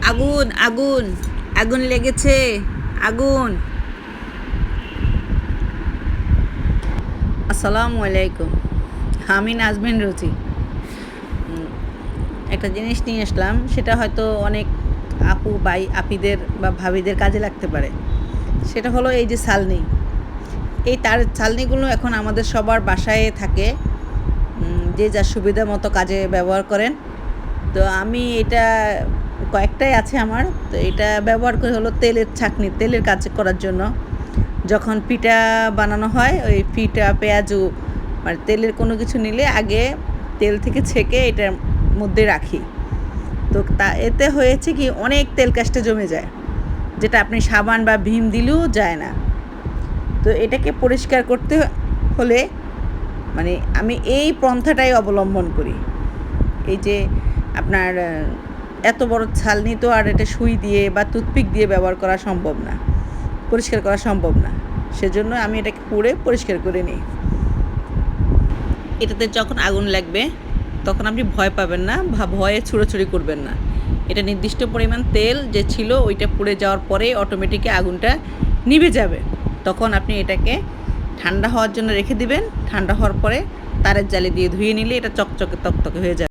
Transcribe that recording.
আগুন আগুন আগুন লেগেছে, আগুন। আসসালামু আলাইকুম, আমি নাজমিন রুচি। একটা জিনিস নিয়ে আসলাম, সেটা হয়তো অনেক আপু আপিদের বা ভাবিদের কাজে লাগতে পারে। সেটা হলো এই যে ছালনি, এই ছালনিগুলো এখন আমাদের সবার বাসায় থাকে, যে যার সুবিধা মতো কাজে ব্যবহার করেন। তো আমি এটা কয়েকটাই আছে আমার। তো এটা ব্যবহার করে হলো তেলের ছাঁকনি, তেলের কাজ করার জন্য। যখন পিঠা বানানো হয়, ওই পিঠা পেঁয়াজু মানে তেলের কোনো কিছু নিলে আগে তেল থেকে ছেঁকে এটার মধ্যে রাখি। তো এতে হয়েছে কি, অনেক তেল কাস্টে জমে যায়, যেটা আপনি সাবান বা ভীম দিলেও যায় না। তো এটাকে পরিষ্কার করতে হলে মানে আমি এই পন্থাটাই অবলম্বন করি। এই যে আপনার এত বড় ছালনি তো আর এটা সুই দিয়ে বা টুথপিক দিয়ে ব্যবহার করা সম্ভব না, পরিষ্কার করা সম্ভব না। সেজন্য আমি এটাকে পুড়ে পরিষ্কার করে নিই। এটাতে যখন আগুন লাগবে তখন আপনি ভয় পাবেন না বা ভয়ে ছুড়োছুড়ি করবেন না। এটা নির্দিষ্ট পরিমাণ তেল যে ছিল ওইটা পুড়ে যাওয়ার পরে অটোমেটিকই আগুনটা নিভে যাবে। তখন আপনি এটাকে ঠান্ডা হওয়ার জন্য রেখে দিবেন। ঠান্ডা হওয়ার পরে তারের জালি দিয়ে ধুয়ে নিলে এটা চকচকে তকতকে হয়ে যাবে।